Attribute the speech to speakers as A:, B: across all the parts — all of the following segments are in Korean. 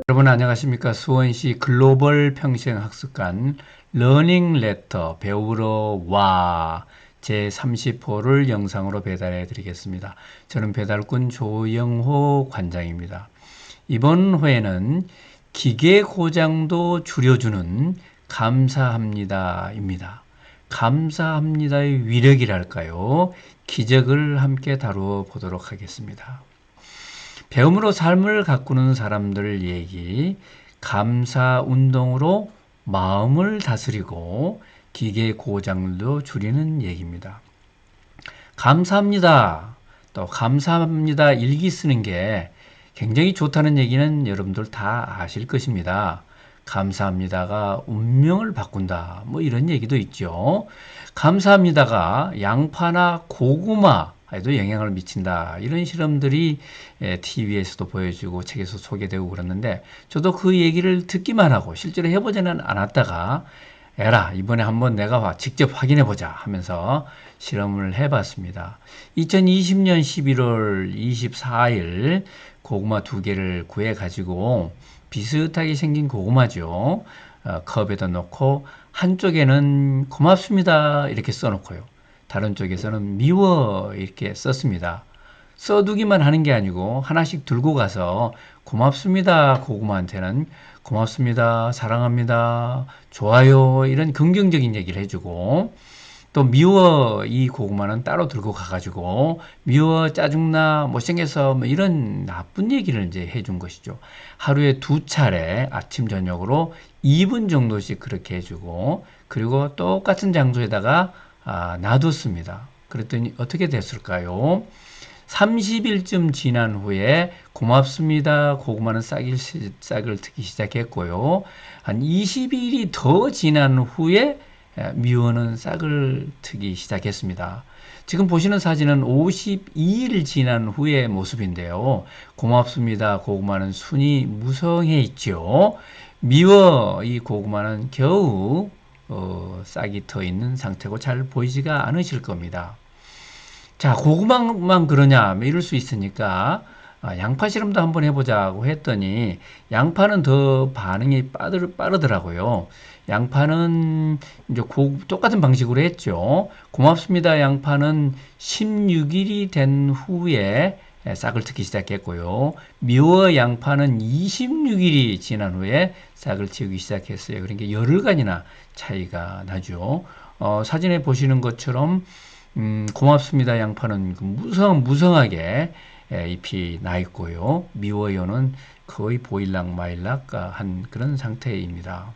A: 여러분 안녕하십니까? 수원시 글로벌 평생학습관 러닝 레터 배우러 와 제30호를 영상으로 배달해 드리겠습니다. 저는 배달꾼 조영호 관장입니다. 이번 회에는 기계 고장도 줄여주는 감사합니다입니다. 감사합니다의 위력이랄까요? 기적을 함께 다루어 보도록 하겠습니다. 배움으로 삶을 가꾸는 사람들 얘기, 감사 운동으로 마음을 다스리고 기계 고장도 줄이는 얘기입니다. 감사합니다. 또 감사합니다 일기 쓰는 게 굉장히 좋다는 얘기는 여러분들 다 아실 것입니다. 감사합니다가 운명을 바꾼다. 뭐 이런 얘기도 있죠. 감사합니다가 양파나 고구마 에도 영향을 미친다. 이런 실험들이 TV에서도 보여주고 책에서 소개되고 그랬는데 저도 그 얘기를 듣기만 하고 실제로 해보지는 않았다가 에라 이번에 한번 내가 직접 확인해보자 하면서 실험을 해봤습니다. 2020년 11월 24일 고구마 2개를 구해가지고 비슷하게 생긴 고구마죠. 컵에다 넣고 한쪽에는 고맙습니다 이렇게 써놓고요. 다른 쪽에서는 미워 이렇게 썼습니다. 써두기만 하는 게 아니고 하나씩 들고 가서 고맙습니다 고구마한테는 고맙습니다, 사랑합니다, 좋아요 이런 긍정적인 얘기를 해주고 또 미워 이 고구마는 따로 들고 가가지고 미워, 짜증나, 못생겨서 뭐 이런 나쁜 얘기를 이제 해준 것이죠. 하루에 2차례 아침 저녁으로 2분 정도씩 그렇게 해주고 그리고 똑같은 장소에다가 놔뒀습니다. 그랬더니 어떻게 됐을까요? 30일쯤 지난 후에 고맙습니다 고구마는 싹을 트기 시작했고요. 한 20일이 더 지난 후에 미워는 싹을 트기 시작했습니다. 지금 보시는 사진은 52일 지난 후의 모습인데요. 고맙습니다 고구마는 순이 무성해 있죠. 미워 이 고구마는 겨우 싹이 터 있는 상태고 잘 보이지가 않으실 겁니다. 자, 고구마만 그러냐 이럴 수 있으니까 양파 실험도 한번 해보자고 했더니 양파는 더 반응이 빠르더라고요. 양파는 이제 똑같은 방식으로 했죠. 고맙습니다 양파는 16일이 된 후에 싹을 트기 시작했고요. 미워 양파는 26일이 지난 후에 싹을 틔우기 시작했어요. 그러니까 열흘간이나 차이가 나죠. 사진에 보시는 것처럼 고맙습니다 양파는 무성하게 잎이 나 있고요. 미워요는 거의 보일락 말락 한 그런 상태입니다.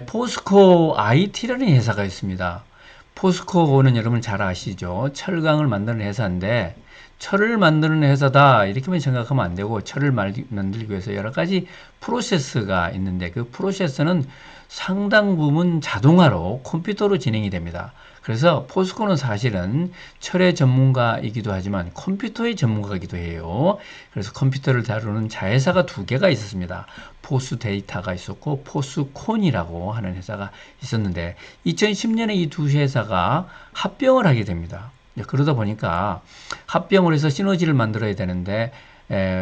A: 포스코 IT라는 회사가 있습니다. 포스코는 여러분 잘 아시죠? 철강을 만드는 회사인데 철을 만드는 회사다 이렇게만 생각하면 안 되고 철을 만들기 위해서 여러 가지 프로세스가 있는데 그 프로세스는 상당 부분 자동화로 컴퓨터로 진행이 됩니다. 그래서 포스코는 사실은 철의 전문가이기도 하지만 컴퓨터의 전문가이기도 해요. 그래서 컴퓨터를 다루는 자회사가 2개가 있었습니다. 포스데이터가 있었고 포스콘이라고 하는 회사가 있었는데 2010년에 이 두 회사가 합병을 하게 됩니다. 그러다 보니까 합병을 해서 시너지를 만들어야 되는데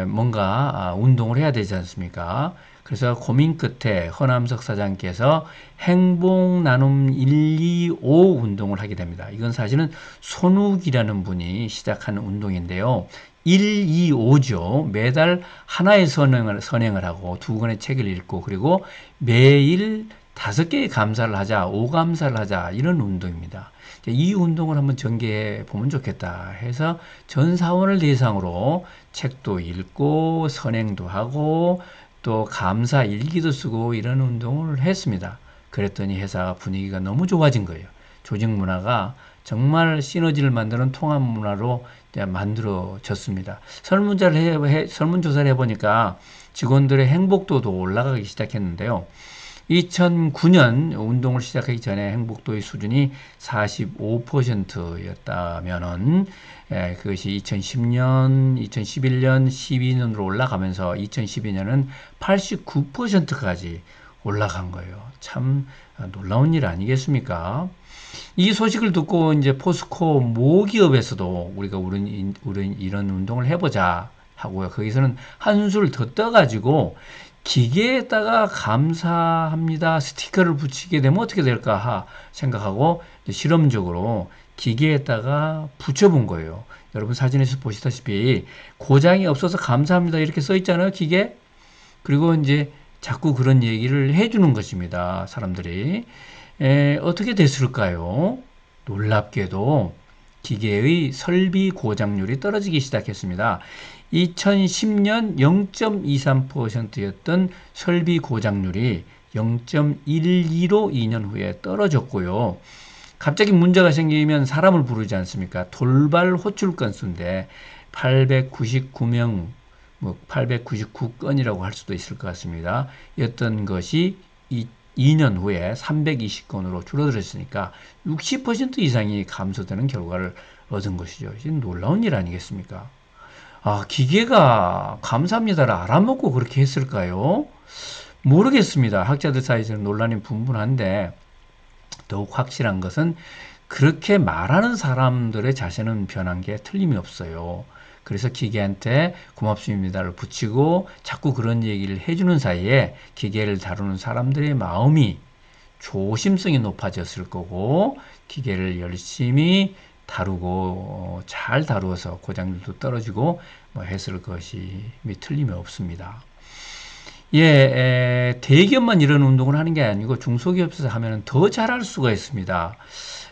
A: 뭔가 운동을 해야 되지 않습니까? 그래서 고민 끝에 허남석 사장께서 행복 나눔 125 운동을 하게 됩니다. 이건 사실은 손욱이라는 분이 시작한 운동인데요. 125죠. 매달 하나의 선행을 하고 2권의 책을 읽고 그리고 매일 5개의 감사를 하자, 5감사를 하자 이런 운동입니다. 이 운동을 한번 전개해 보면 좋겠다 해서 전 사원을 대상으로 책도 읽고 선행도 하고 또 감사 일기도 쓰고 이런 운동을 했습니다. 그랬더니 회사 분위기가 너무 좋아진 거예요. 조직 문화가 정말 시너지를 만드는 통합 문화로 만들어졌습니다. 설문조사를 해보니까 직원들의 행복도도 올라가기 시작했는데요. 2009년 운동을 시작하기 전에 행복도의 수준이 45%였다면은 그것이 2010년, 2011년, 12년으로 올라가면서 2012년은 89%까지 올라간 거예요. 참 놀라운 일 아니겠습니까? 이 소식을 듣고 이제 포스코 모기업에서도 우리가 이런 운동을 해보자 하고요. 거기서는 한술 더 떠가지고 기계에다가 감사합니다 스티커를 붙이게 되면 어떻게 될까 생각하고 실험적으로 기계에다가 붙여본 거예요. 여러분 사진에서 보시다시피 고장이 없어서 감사합니다 이렇게 써 있잖아요. 기계. 그리고 이제 자꾸 그런 얘기를 해주는 것입니다. 사람들이. 어떻게 됐을까요? 놀랍게도 기계의 설비 고장률이 떨어지기 시작했습니다. 2010년 0.23%였던 설비 고장률이 0.12로 2년 후에 떨어졌고요. 갑자기 문제가 생기면 사람을 부르지 않습니까? 돌발 호출 건수인데 899명, 뭐 899건이라고 할 수도 있을 것 같습니다. 였던 것이 2년 후에 320건으로 줄어들었으니까 60% 이상이 감소되는 결과를 얻은 것이죠. 이건 놀라운 일 아니겠습니까? 아, 기계가 감사합니다를 알아먹고 그렇게 했을까요? 모르겠습니다. 학자들 사이에서는 논란이 분분한데 더욱 확실한 것은 그렇게 말하는 사람들의 자세는 변한 게 틀림이 없어요. 그래서 기계한테 고맙습니다를 붙이고 자꾸 그런 얘기를 해주는 사이에 기계를 다루는 사람들의 마음이 조심성이 높아졌을 거고 기계를 열심히 다루고 잘 다루어서 고장률도 떨어지고 뭐 했을 것이 틀림이 없습니다. 예, 대기업만 이런 운동을 하는 게 아니고 중소기업에서 하면 더 잘할 수가 있습니다.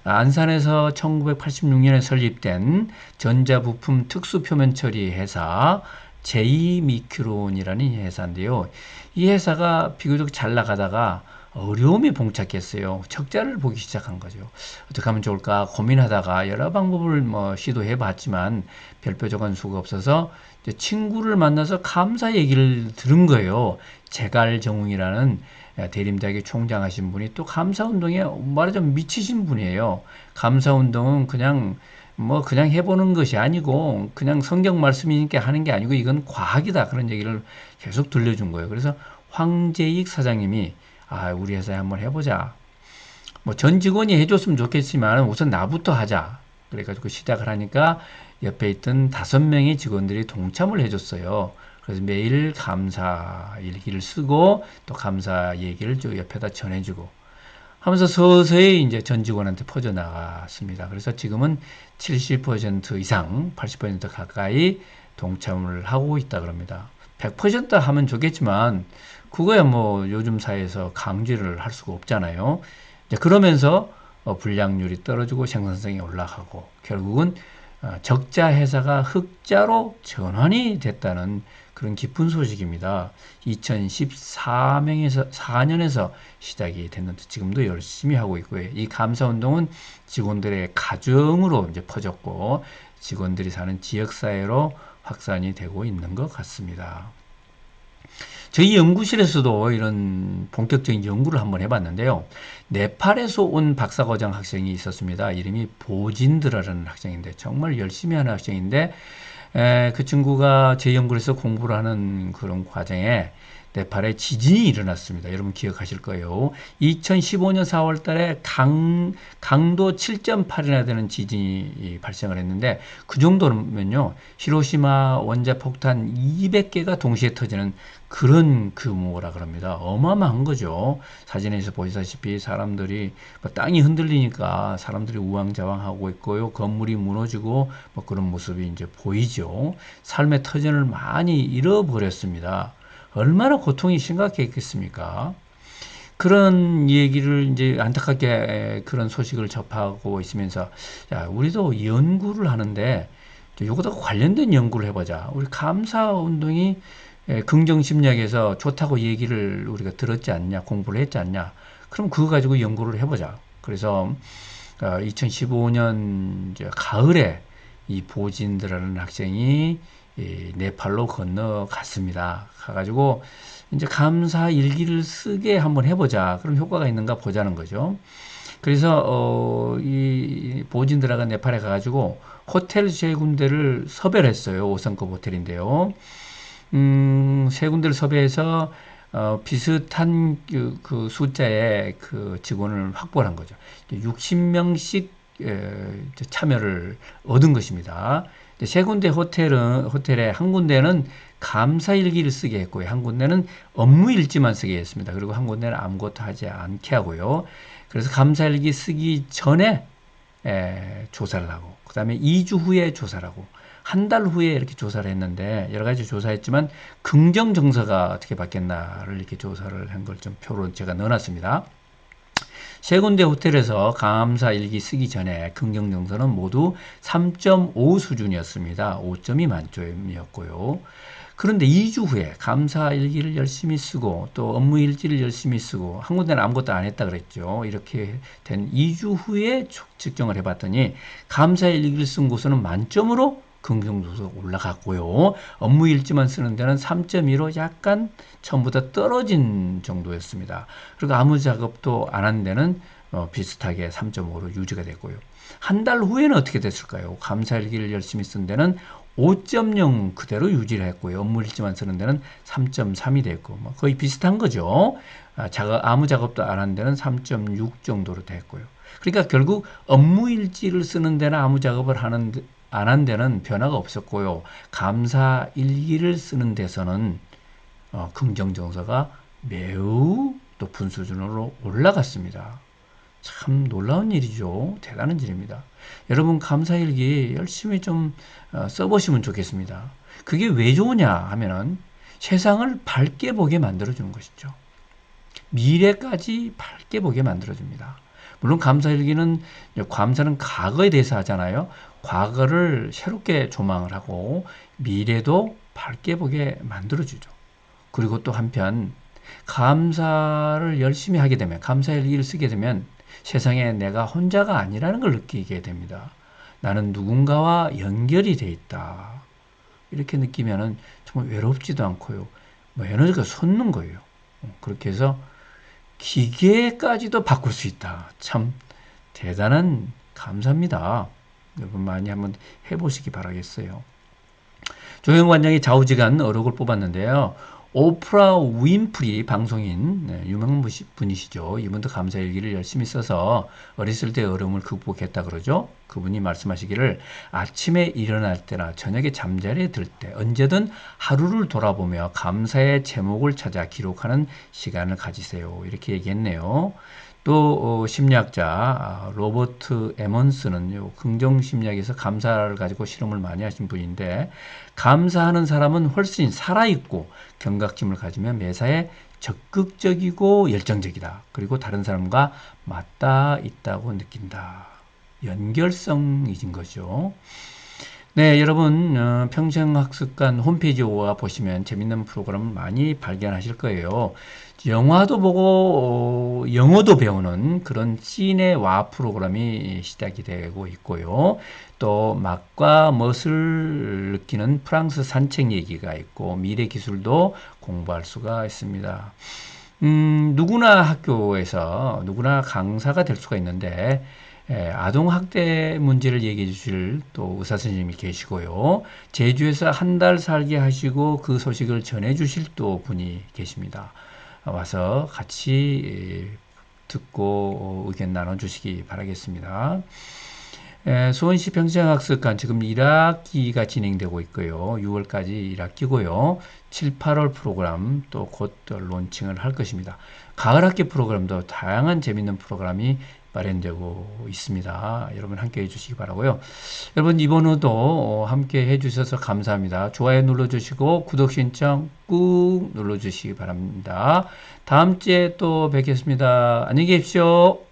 A: 안산에서 1986년에 설립된 전자부품 특수표면 처리 회사 제이미큐론이라는 회사인데요. 이 회사가 비교적 잘 나가다가 어려움이 봉착했어요. 적자를 보기 시작한 거죠. 어떻게 하면 좋을까 고민하다가 여러 방법을 시도해 봤지만 별표적인 수가 없어서 친구를 만나서 감사 얘기를 들은 거예요. 제갈정웅이라는 대림대학의 총장하신 분이 또 감사운동에 말하자면 미치신 분이에요. 감사운동은 그냥 해보는 것이 아니고 그냥 성경 말씀이니까 하는 게 아니고 이건 과학이다 그런 얘기를 계속 들려준 거예요. 그래서 황재익 사장님이 우리 회사에 한번 해보자. 전 직원이 해줬으면 좋겠지만 우선 나부터 하자. 그래가지고 시작을 하니까 옆에 있던 5명의 직원들이 동참을 해줬어요. 그래서 매일 감사 일기를 쓰고 또 감사 얘기를 쭉 옆에다 전해주고 하면서 서서히 이제 전 직원한테 퍼져나갔습니다. 그래서 지금은 70% 이상, 80% 가까이 동참을 하고 있다 그럽니다. 100% 하면 좋겠지만 그거야 요즘 사회에서 강제를 할 수가 없잖아요. 이제 그러면서 불량률이 떨어지고 생산성이 올라가고 결국은 적자 회사가 흑자로 전환이 됐다는 그런 기쁜 소식입니다. 2014년에서 시작이 됐는데 지금도 열심히 하고 있고요. 이 감사운동은 직원들의 가정으로 이제 퍼졌고 직원들이 사는 지역사회로 확산이 되고 있는 것 같습니다. 저희 연구실에서도 이런 본격적인 연구를 한번 해봤는데요. 네팔에서 온 박사과정 학생이 있었습니다. 이름이 보진드라라는 학생인데 정말 열심히 하는 학생인데 그 친구가 제 연구실에서 공부를 하는 그런 과정에 네팔에 지진이 일어났습니다. 여러분 기억하실 거예요. 2015년 4월 달에 강도 7.8이나 되는 지진이 발생을 했는데 그 정도면요. 히로시마 원자 폭탄 200개가 동시에 터지는 그런 규모라 그럽니다. 어마어마한 거죠. 사진에서 보시다시피 사람들이 땅이 흔들리니까 사람들이 우왕좌왕하고 있고요. 건물이 무너지고 그런 모습이 이제 보이죠. 삶의 터전을 많이 잃어버렸습니다. 얼마나 고통이 심각했겠습니까? 그런 얘기를 이제 안타깝게 그런 소식을 접하고 있으면서 우리도 연구를 하는데 이거과 관련된 연구를 해보자. 우리 감사운동이 긍정심리학에서 좋다고 얘기를 우리가 들었지 않냐, 공부를 했지 않냐. 그럼 그거 가지고 연구를 해보자. 그래서 2015년 가을에 이 보진드라는 학생이 네팔로 건너갔습니다. 가가지고 이제 감사 일기를 쓰게 한번 해보자. 그럼 효과가 있는가 보자는 거죠. 그래서 이 보진드라가 네팔에 가가지고 호텔 3군데를 섭외를 했어요. 5성급 호텔인데요. 3군데를 섭외해서 비슷한 그 숫자의 그 직원을 확보한 거죠. 60명씩 참여를 얻은 것입니다. 세 군데 호텔에 한 군데는 감사 일기를 쓰게 했고요. 한 군데는 업무 일지만 쓰게 했습니다. 그리고 한 군데는 아무것도 하지 않게 하고요. 그래서 감사 일기 쓰기 전에 조사를 하고, 그 다음에 2주 후에 조사를 하고, 한 달 후에 이렇게 조사를 했는데, 여러 가지 조사했지만, 긍정 정서가 어떻게 바뀌었나를 이렇게 조사를 한 걸 좀 표로 제가 넣어놨습니다. 세 군데 호텔에서 감사 일기 쓰기 전에 긍정 정서는 모두 3.5 수준이었습니다. 5점이 만점이었고요. 그런데 2주 후에 감사 일기를 열심히 쓰고 또 업무 일지를 열심히 쓰고 한 군데는 아무것도 안 했다 그랬죠. 이렇게 된 2주 후에 측정을 해봤더니 감사 일기를 쓴 곳은 만점으로 긍정도수가 올라갔고요. 업무 일지만 쓰는 데는 3.2로 약간 처음보다 떨어진 정도였습니다. 그리고 아무 작업도 안 한 데는 비슷하게 3.5로 유지가 됐고요. 한 달 후에는 어떻게 됐을까요? 감사 일기를 열심히 쓴 데는 5.0 그대로 유지를 했고요. 업무 일지만 쓰는 데는 3.3이 됐고 뭐 거의 비슷한 거죠. 아무 작업도 안 한 데는 3.6 정도로 됐고요. 그러니까 결국 업무 일지를 쓰는 데나 아무 작업을 안 한 데는 변화가 없었고요. 감사 일기를 쓰는 데서는 긍정 정서가 매우 높은 수준으로 올라갔습니다. 참 놀라운 일이죠. 대단한 일입니다. 여러분 감사일기 열심히 좀 써보시면 좋겠습니다. 그게 왜 좋으냐 하면은 세상을 밝게 보게 만들어주는 것이죠. 미래까지 밝게 보게 만들어줍니다. 물론 감사일기는 감사는 과거에 대해서 하잖아요. 과거를 새롭게 조망을 하고 미래도 밝게 보게 만들어주죠. 그리고 또 한편 감사를 열심히 하게 되면 감사일기를 쓰게 되면 세상에 내가 혼자가 아니라는 걸 느끼게 됩니다. 나는 누군가와 연결이 돼 있다. 이렇게 느끼면은 정말 외롭지도 않고요. 뭐 에너지가 솟는 거예요. 그렇게 해서 기계까지도 바꿀 수 있다. 참 대단한 감사입니다. 여러분 많이 한번 해보시기 바라겠어요. 조영관장이 좌우지간 어록을 뽑았는데요. 오프라 윈프리 방송인 유명한 분이시죠. 이분도 감사일기를 열심히 써서 어렸을 때 어려움을 극복했다 그러죠. 그분이 말씀하시기를 아침에 일어날 때나 저녁에 잠자리에 들 때 언제든 하루를 돌아보며 감사의 제목을 찾아 기록하는 시간을 가지세요. 이렇게 얘기했네요. 또 심리학자 로버트 에먼스는 긍정심리학에서 감사를 가지고 실험을 많이 하신 분인데 감사하는 사람은 훨씬 살아있고 경각심을 가지면 매사에 적극적이고 열정적이다. 그리고 다른 사람과 맞닿아 있다고 느낀다. 연결성이진 거죠. 네, 여러분 평생학습관 홈페이지에 와 보시면 재밌는 프로그램을 많이 발견하실 거예요. 영화도 보고 영어도 배우는 그런 시네와 프로그램이 시작이 되고 있고요. 또 맛과 멋을 느끼는 프랑스 산책 얘기가 있고 미래 기술도 공부할 수가 있습니다. 누구나 학교에서 누구나 강사가 될 수가 있는데 아동학대 문제를 얘기해 주실 또 의사 선생님이 계시고요. 제주에서 한 달 살게 하시고 그 소식을 전해 주실 또 분이 계십니다. 와서 같이 듣고 의견 나눠주시기 바라겠습니다. 수원시 평생학습관 지금 1학기가 진행되고 있고요. 6월까지 1학기고요. 7, 8월 프로그램 또 곧 론칭을 할 것입니다. 가을학기 프로그램도 다양한 재밌는 프로그램이 마련되고 있습니다. 여러분 함께 해주시기 바라고요. 여러분 이번 후도 함께 해주셔서 감사합니다. 좋아요 눌러주시고 구독 신청 꾹 눌러주시기 바랍니다. 다음 주에 또 뵙겠습니다. 안녕히 계십시오.